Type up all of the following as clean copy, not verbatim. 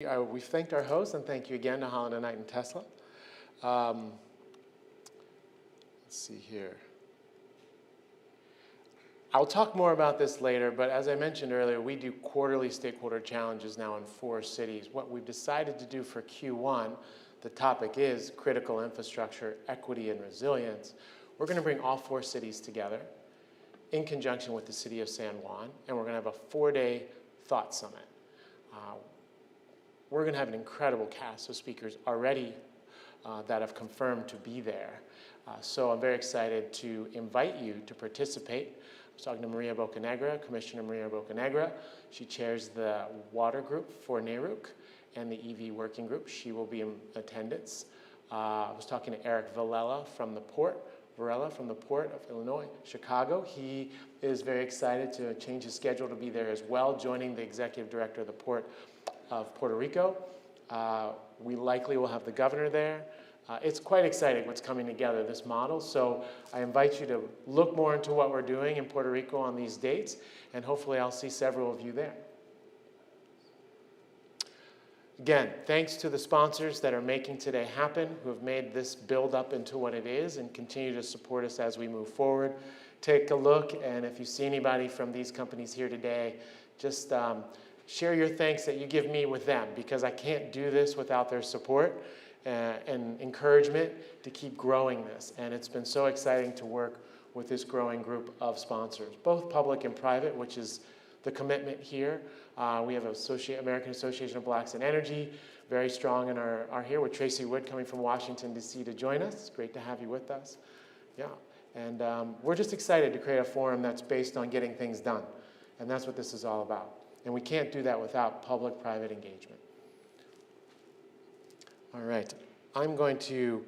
We've thanked our hosts, and thank you again to Holland & Knight and Tesla. Let's see here. I'll talk more about this later, but as I mentioned earlier, we do quarterly stakeholder challenges now in 4 cities. What we've decided to do for Q1, the topic is critical infrastructure, equity, and resilience. We're going to bring all 4 cities together in conjunction with the city of San Juan, and we're going to have a 4-day thought summit. We're going to have an incredible cast of speakers already that have confirmed to be there. So I'm very excited to invite you to participate. I was talking to Maria Bocanegra, Commissioner Maria Bocanegra. She chairs the water group for NARUC and the EV working group. She will be in attendance. I was talking to Eric Varela from the Port of Illinois, Chicago. He is very excited to change his schedule to be there as well, joining the executive director of the Port of Puerto Rico. We likely will have the governor there. It's quite exciting what's coming together, this model. So I invite you to look more into what we're doing in Puerto Rico on these dates, and hopefully I'll see several of you there. Again, thanks to the sponsors that are making today happen, who have made this build up into what it is and continue to support us as we move forward. Take a look, and if you see anybody from these companies here today, just share your thanks that you give me with them, because I can't do this without their support and encouragement to keep growing this. And it's been so exciting to work with this growing group of sponsors, both public and private, which is the commitment here. We have American Association of Blacks in Energy, very strong in our here, with Tracy Wood coming from Washington, D.C. to join us. It's great to have you with us. Yeah, and we're just excited to create a forum that's based on getting things done. And that's what this is all about. And we can't do that without public-private engagement. All right, I'm going to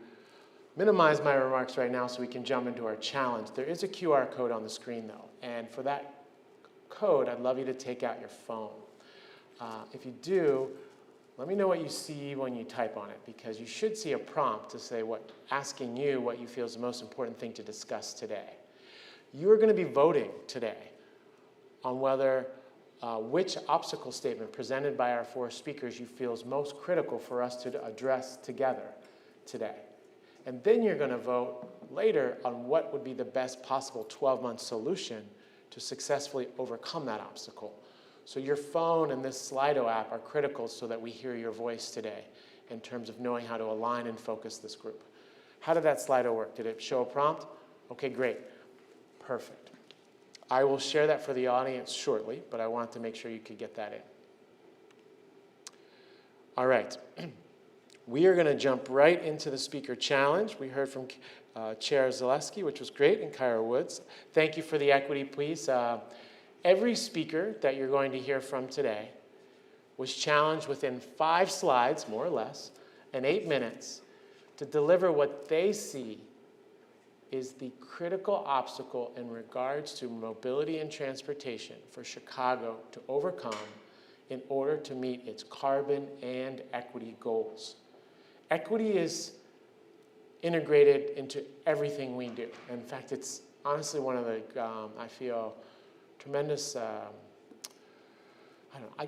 minimize my remarks right now so we can jump into our challenge. There is a QR code on the screen, though. And for that code, I'd love you to take out your phone. If you do, let me know what you see when you type on it, because you should see a prompt to say asking you what you feel is the most important thing to discuss today. You are going to be voting today on whether which obstacle statement presented by our 4 speakers you feel is most critical for us to address together today. And then you're going to vote later on what would be the best possible 12-month solution to successfully overcome that obstacle. So your phone and this Slido app are critical so that we hear your voice today in terms of knowing how to align and focus this group. How did that Slido work? Did it show a prompt? Okay, great. Perfect. I will share that for the audience shortly, but I wanted to make sure you could get that in. All right. We are going to jump right into the speaker challenge. We heard from Chair Zaleski, which was great, and Kyra Woods. Thank you for the equity piece. Every speaker that you're going to hear from today was challenged within 5 slides, more or less, and 8 minutes to deliver what they see is the critical obstacle in regards to mobility and transportation for Chicago to overcome in order to meet its carbon and equity goals. Equity is integrated into everything we do. In fact, it's honestly one of the, I feel, tremendous, I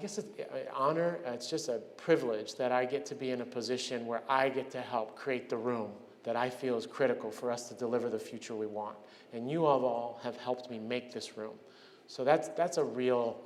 guess it's an honor. It's just a privilege that I get to be in a position where I get to help create the room that I feel is critical for us to deliver the future we want. And you all have helped me make this room. So that's a real,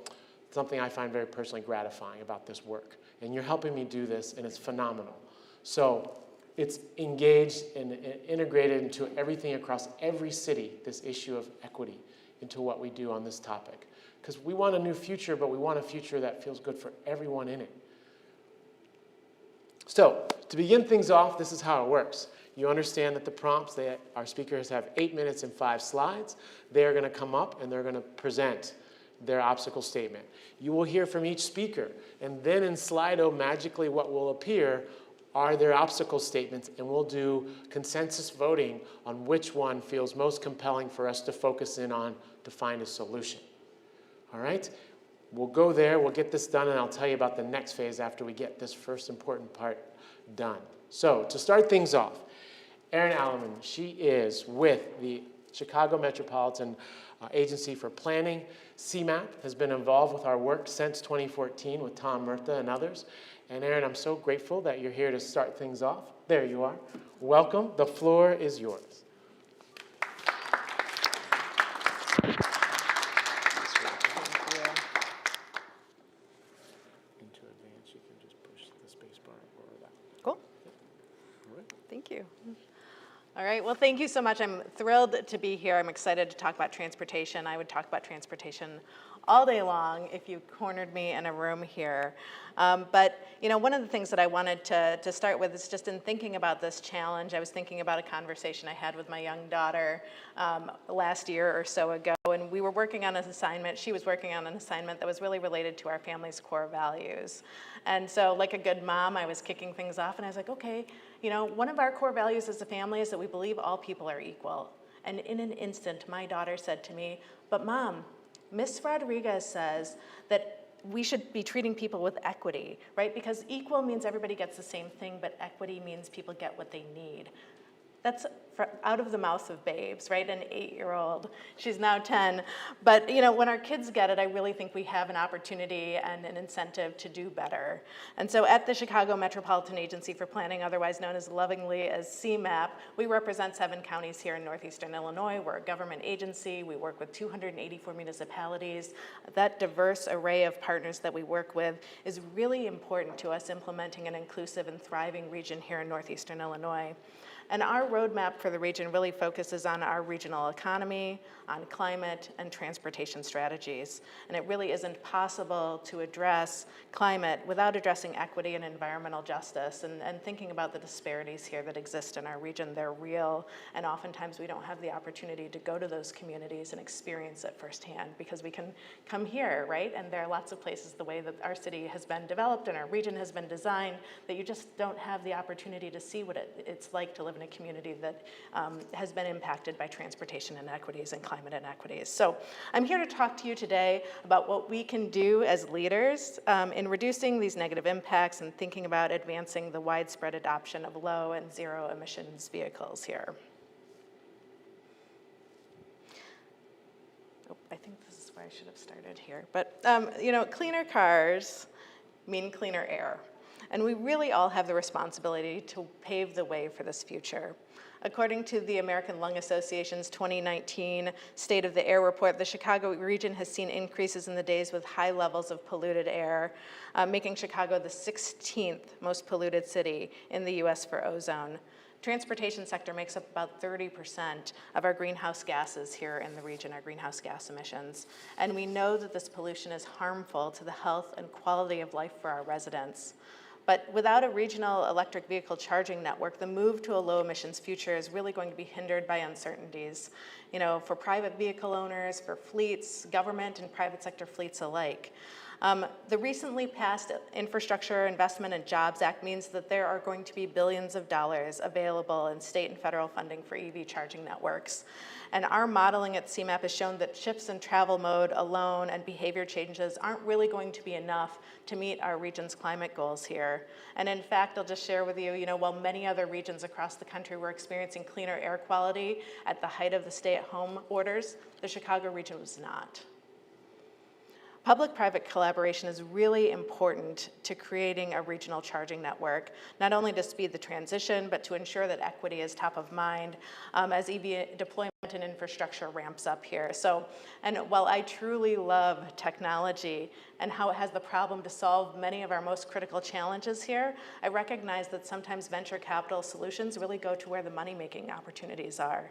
something I find very personally gratifying about this work. And you're helping me do this, and it's phenomenal. So it's engaged and integrated into everything across every city, this issue of equity, into what we do on this topic. Because we want a new future, but we want a future that feels good for everyone in it. So to begin things off, this is how it works. You understand that the prompts, our speakers have 8 minutes and 5 slides. They're going to come up and they're going to present their obstacle statement. You will hear from each speaker, and then in Slido, magically what will appear are their obstacle statements, and we'll do consensus voting on which one feels most compelling for us to focus in on to find a solution. All right? We'll go there, we'll get this done, and I'll tell you about the next phase after we get this first important part done. So to start things off, Erin Alleman, she is with the Chicago Metropolitan Agency for Planning. CMAP has been involved with our work since 2014 with Tom Murtha and others. And Aaron, I'm so grateful that you're here to start things off. There you are. Welcome. The floor is yours. Into advance, you can just push the space bar or that. Cool. All right. Thank you. All right, well, thank you so much. I'm thrilled to be here. I'm excited to talk about transportation. I would talk about transportation all day long if you cornered me in a room here. But one of the things that I wanted to start with is just in thinking about this challenge, I was thinking about a conversation I had with my young daughter last year or so ago, and we were working on an assignment. She was working on an assignment that was really related to our family's core values. And so like a good mom, I was kicking things off, and I was like, okay, one of our core values as a family is that we believe all people are equal. And in an instant, my daughter said to me, but Mom, Miss Rodriguez says that we should be treating people with equity, right? Because equal means everybody gets the same thing, but equity means people get what they need. That's out of the mouth of babes, right? An 8-year-old. She's now 10. But when our kids get it, I really think we have an opportunity and an incentive to do better. And so at the Chicago Metropolitan Agency for Planning, otherwise known as lovingly as CMAP, we represent 7 counties here in northeastern Illinois. We're a government agency. We work with 284 municipalities. That diverse array of partners that we work with is really important to us implementing an inclusive and thriving region here in northeastern Illinois. And our roadmap for the region really focuses on our regional economy, on climate, and transportation strategies. And it really isn't possible to address climate without addressing equity and environmental justice. And thinking about the disparities here that exist in our region, they're real. And oftentimes we don't have the opportunity to go to those communities and experience it firsthand because we can come here, right? And there are lots of places, the way that our city has been developed and our region has been designed, that you just don't have the opportunity to see what it's like to live in a community that has been impacted by transportation inequities and climate inequities. So I'm here to talk to you today about what we can do as leaders in reducing these negative impacts and thinking about advancing the widespread adoption of low and zero emissions vehicles here. Oh, I think this is where I should have started here. But cleaner cars mean cleaner air. And we really all have the responsibility to pave the way for this future. According to the American Lung Association's 2019 State of the Air report, the Chicago region has seen increases in the days with high levels of polluted air, making Chicago the 16th most polluted city in the US for ozone. Transportation sector makes up about 30% of our greenhouse gases here in the region, our greenhouse gas emissions. And we know that this pollution is harmful to the health and quality of life for our residents. But without a regional electric vehicle charging network, the move to a low emissions future is really going to be hindered by uncertainties, for private vehicle owners, for fleets, government and private sector fleets alike. The recently passed Infrastructure Investment and Jobs Act means that there are going to be billions of dollars available in state and federal funding for EV charging networks. And our modeling at CMAP has shown that shifts in travel mode alone and behavior changes aren't really going to be enough to meet our region's climate goals here. And in fact, I'll just share with you, while many other regions across the country were experiencing cleaner air quality at the height of the stay-at-home orders, the Chicago region was not. Public-private collaboration is really important to creating a regional charging network, not only to speed the transition, but to ensure that equity is top of mind as EV deployment and infrastructure ramps up here. And while I truly love technology and how it has the problem to solve many of our most critical challenges here, I recognize that sometimes venture capital solutions really go to where the money-making opportunities are,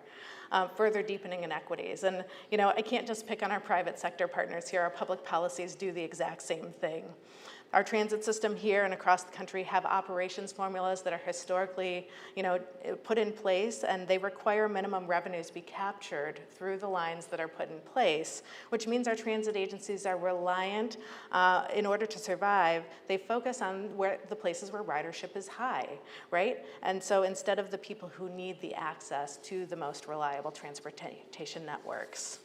further deepening inequities. And I can't just pick on our private sector partners here. Our public policies do the exact same thing. Our transit system here and across the country have operations formulas that are historically, put in place, and they require minimum revenues be captured through the lines that are put in place, which means our transit agencies are reliant, in order to survive, they focus on the places where ridership is high, right? And so instead of the people who need the access to the most reliable transportation networks.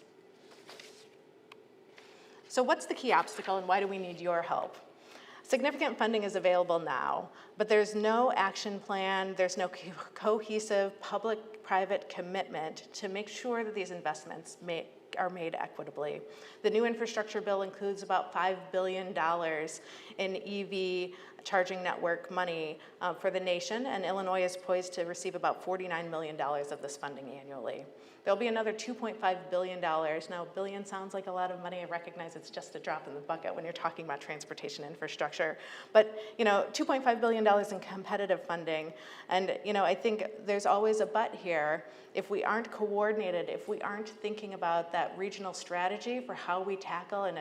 So what's the key obstacle and why do we need your help? Significant funding is available now, but there's no action plan, there's no cohesive public-private commitment to make sure that these investments are made equitably. The new infrastructure bill includes about $5 billion in EV charging network money for the nation, and Illinois is poised to receive about $49 million of this funding annually. There'll be another $2.5 billion. Now, billion sounds like a lot of money. I recognize it's just a drop in the bucket when you're talking about transportation infrastructure. But, $2.5 billion in competitive funding. And, I think there's always a but here. If we aren't coordinated, if we aren't thinking about that regional strategy for how we tackle and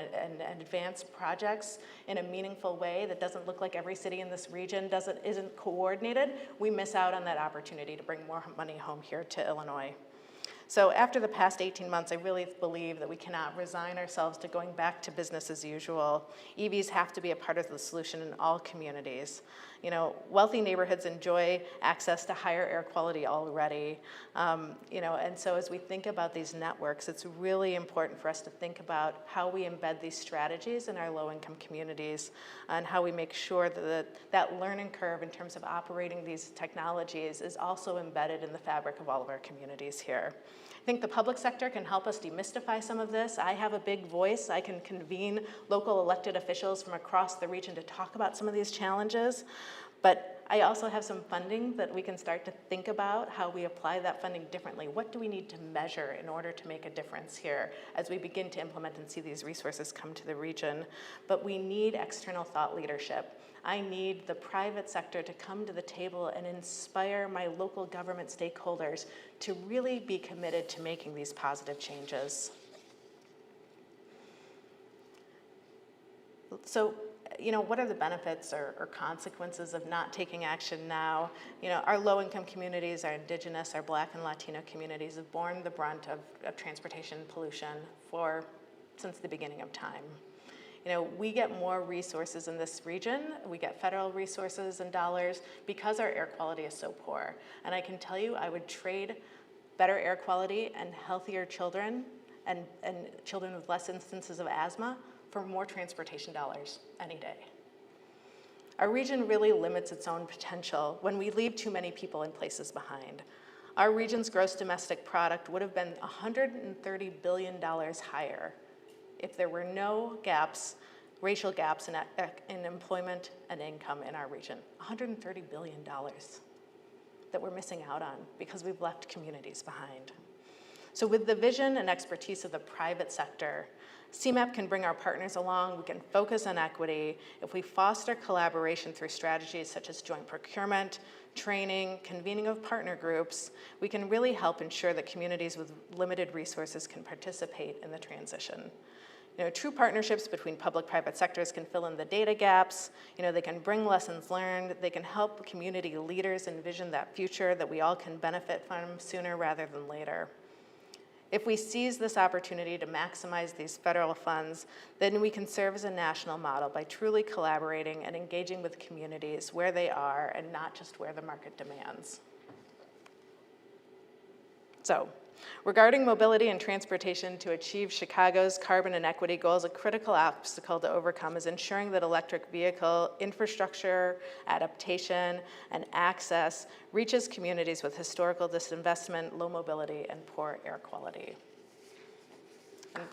advance projects in a meaningful way that doesn't look like every city in this region isn't coordinated, we miss out on that opportunity to bring more money home here to Illinois. So after the past 18 months, I really believe that we cannot resign ourselves to going back to business as usual. EVs have to be a part of the solution in all communities. Wealthy neighborhoods enjoy access to higher air quality already. And so as we think about these networks, it's really important for us to think about how we embed these strategies in our low-income communities and how we make sure that learning curve in terms of operating these technologies is also embedded in the fabric of all of our communities here. I think the public sector can help us demystify some of this. I have a big voice. I can convene local elected officials from across the region to talk about some of these challenges. But I also have some funding that we can start to think about how we apply that funding differently. What do we need to measure in order to make a difference here as we begin to implement and see these resources come to the region? But we need external thought leadership. I need the private sector to come to the table and inspire my local government stakeholders to really be committed to making these positive changes. So, what are the benefits or consequences of not taking action now? Our low-income communities, our Indigenous, our Black and Latino communities have borne the brunt of transportation pollution since the beginning of time. We get more resources in this region. We get federal resources and dollars because our air quality is so poor. And I can tell you, I would trade better air quality and healthier children and children with less instances of asthma for more transportation dollars any day. Our region really limits its own potential when we leave too many people and places behind. Our region's gross domestic product would have been $130 billion higher if there were no racial gaps in employment and income in our region. $130 billion that we're missing out on because we've left communities behind. So with the vision and expertise of the private sector, CMAP can bring our partners along. We can focus on equity. If we foster collaboration through strategies such as joint procurement, training, convening of partner groups, we can really help ensure that communities with limited resources can participate in the transition. True partnerships between public-private sectors can fill in the data gaps. They can bring lessons learned. They can help community leaders envision that future that we all can benefit from sooner rather than later. If we seize this opportunity to maximize these federal funds, then we can serve as a national model by truly collaborating and engaging with communities where they are and not just where the market demands. So, regarding mobility and transportation to achieve Chicago's carbon and equity goals, a critical obstacle to overcome is ensuring that electric vehicle infrastructure, adaptation, and access reaches communities with historical disinvestment, low mobility, and poor air quality. And